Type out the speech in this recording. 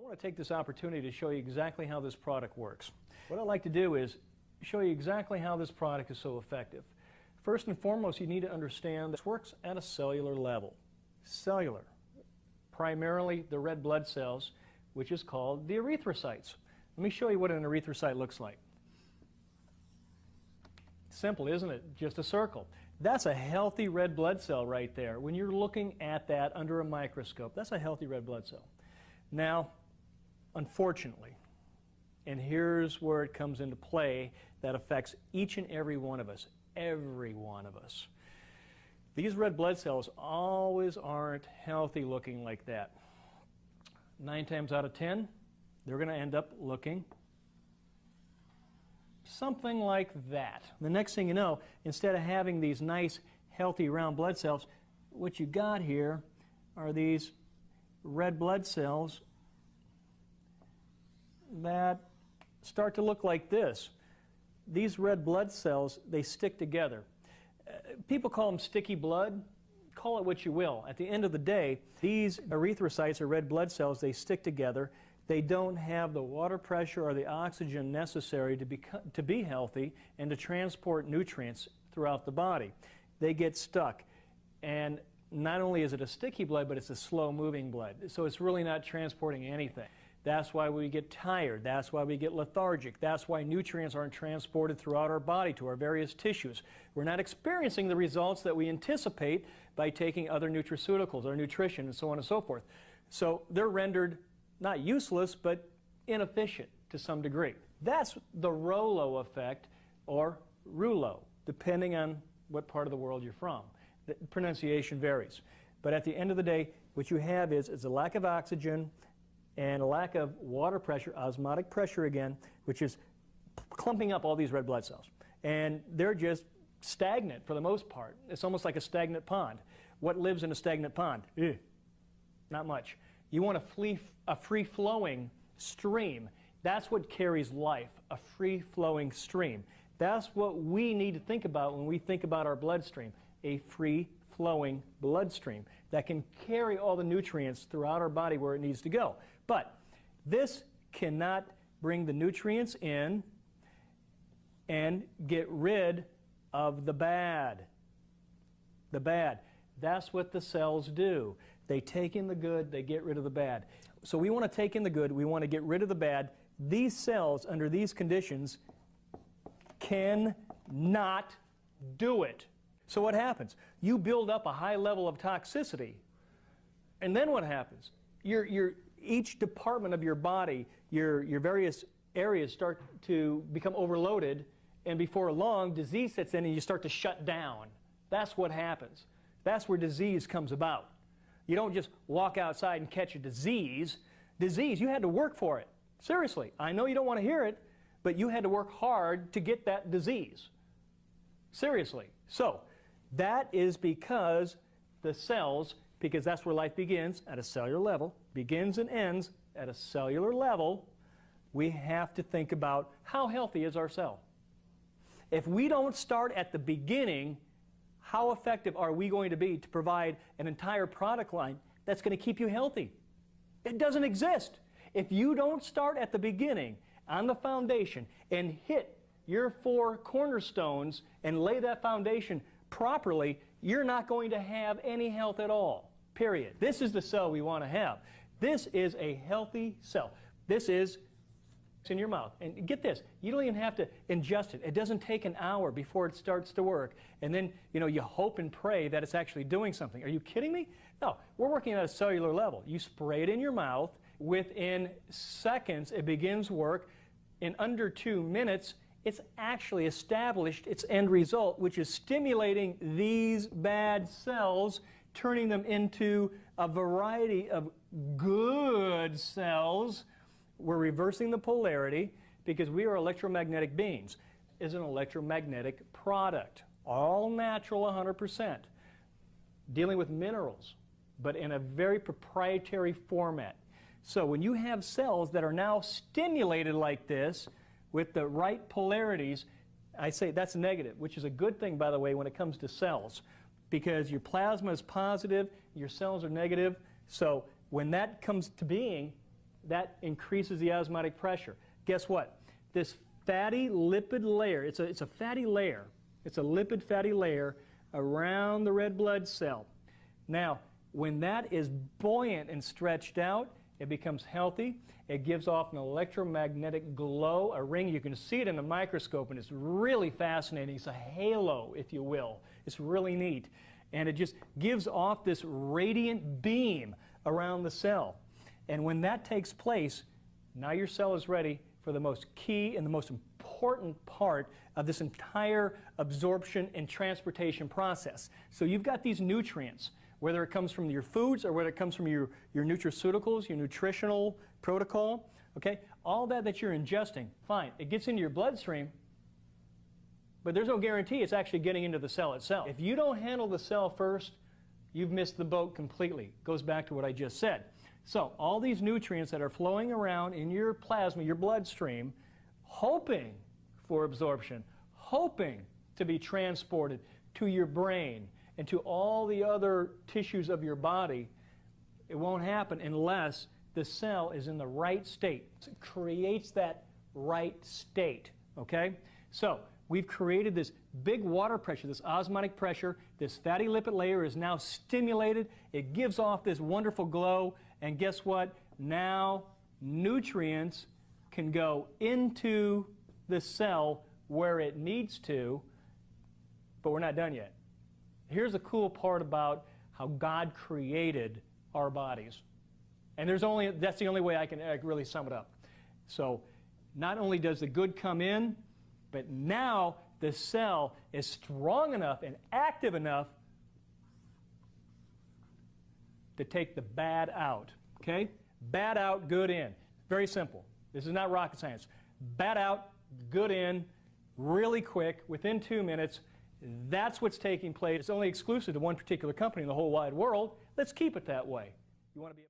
I want to take this opportunity to show you exactly how this product works. What I'd like to do is show you exactly how this product is so effective. First and foremost, you need to understand this works at a cellular level. Cellular. Primarily the red blood cells, which is called the erythrocytes. Let me show you what an erythrocyte looks like. Simple, isn't it? Just a circle. That's a healthy red blood cell right there. When you're looking at that under a microscope, that's a healthy red blood cell. Now, unfortunately, and here's where it comes into play that affects each and every one of us. Every one of us. These red blood cells always aren't healthy looking like that. 9 times out of 10, they're going to end up looking something like that. The next thing you know, instead of having these nice, healthy, round blood cells, what you got here are these red blood cells that start to look like this. These red blood cells, they stick together. People call them sticky blood. Call it what you will. At the end of the day, these erythrocytes or red blood cells, they stick together. They don't have the water pressure or the oxygen necessary to be healthy and to transport nutrients throughout the body. They get stuck. And not only is it a sticky blood, but it's a slow-moving blood. So it's really not transporting anything. That's why we get tired. That's why we get lethargic. That's why nutrients aren't transported throughout our body to our various tissues. We're not experiencing the results that we anticipate by taking other nutraceuticals or nutrition and so on and so forth. So they're rendered not useless, but inefficient to some degree. That's the Rollo effect, or rouleau, depending on what part of the world you're from. The pronunciation varies. But at the end of the day, what you have is a lack of oxygen and a lack of water pressure, osmotic pressure again, which is clumping up all these red blood cells. And they're just stagnant for the most part. It's almost like a stagnant pond. What lives in a stagnant pond? Not much. You want a free-flowing stream. That's what carries life, a free-flowing stream. That's what we need to think about when we think about our bloodstream, a free-flowing bloodstream that can carry all the nutrients throughout our body where it needs to go. But this cannot bring the nutrients in and get rid of the bad. The bad. That's what the cells do. They take in the good, they get rid of the bad. So we want to take in the good, we want to get rid of the bad. These cells, under these conditions, cannot do it. So what happens? You build up a high level of toxicity, and then what happens? Each department of your body, your various areas start to become overloaded, and before long, disease sets in and you start to shut down. That's what happens. That's where disease comes about. You don't just walk outside and catch a disease. Disease, you had to work for it. Seriously, I know you don't want to hear it, but you had to work hard to get that disease. Seriously. So, that is because the cells, because that's where life begins at a cellular level, begins and ends at a cellular level, we have to think about how healthy is our cell. If we don't start at the beginning, how effective are we going to be to provide an entire product line that's going to keep you healthy? It doesn't exist. If you don't start at the beginning on the foundation and hit your 4 cornerstones and lay that foundation properly, you're not going to have any health at all, period. This is the cell we want to have. This is a healthy cell. This is in your mouth. And get this, you don't even have to ingest it. It doesn't take an hour before it starts to work. And then, you hope and pray that it's actually doing something. Are you kidding me? No, we're working at a cellular level. You spray it in your mouth. Within seconds, it begins work. In under 2 minutes, it's actually established its end result, which is stimulating these bad cells, turning them into a variety of good cells. We're reversing the polarity because we are electromagnetic beings. It's an electromagnetic product, all natural 100%, dealing with minerals, but in a very proprietary format. So when you have cells that are now stimulated like this with the right polarities, I say that's negative, which is a good thing, by the way, when it comes to cells, because your plasma is positive, your cells are negative. So when that comes to being, that increases the osmotic pressure. Guess what? This fatty lipid layer, it's a fatty layer. It's a lipid fatty layer around the red blood cell. Now, when that is buoyant and stretched out, it becomes healthy. It gives off an electromagnetic glow, a ring. You can see it in the microscope, and it's really fascinating. It's a halo, if you will. It's really neat. And it just gives off this radiant beam around the cell. And when that takes place, now your cell is ready for the most key and the most important part of this entire absorption and transportation process. So you've got these nutrients, whether it comes from your foods or whether it comes from your nutraceuticals, your nutritional protocol, okay? All that you're ingesting, fine. It gets into your bloodstream, but there's no guarantee it's actually getting into the cell itself. If you don't handle the cell first, you've missed the boat completely. Goes back to what I just said. So all these nutrients that are flowing around in your plasma, your bloodstream, hoping for absorption, hoping to be transported to your brain and to all the other tissues of your body, it won't happen unless the cell is in the right state. It creates that right state, okay? So we've created this big water pressure, this osmotic pressure. This fatty lipid layer is now stimulated. It gives off this wonderful glow. And guess what? Now nutrients can go into the cell where it needs to, but we're not done yet. Here's the cool part about how God created our bodies. And that's the only way I can really sum it up. So not only does the good come in, but now the cell is strong enough and active enough to take the bad out. Okay? Bad out, good in. Very simple. This is not rocket science. Bad out, good in, really quick, within 2 minutes. That's what's taking place. It's only exclusive to one particular company in the whole wide world. Let's keep it that way. You want to be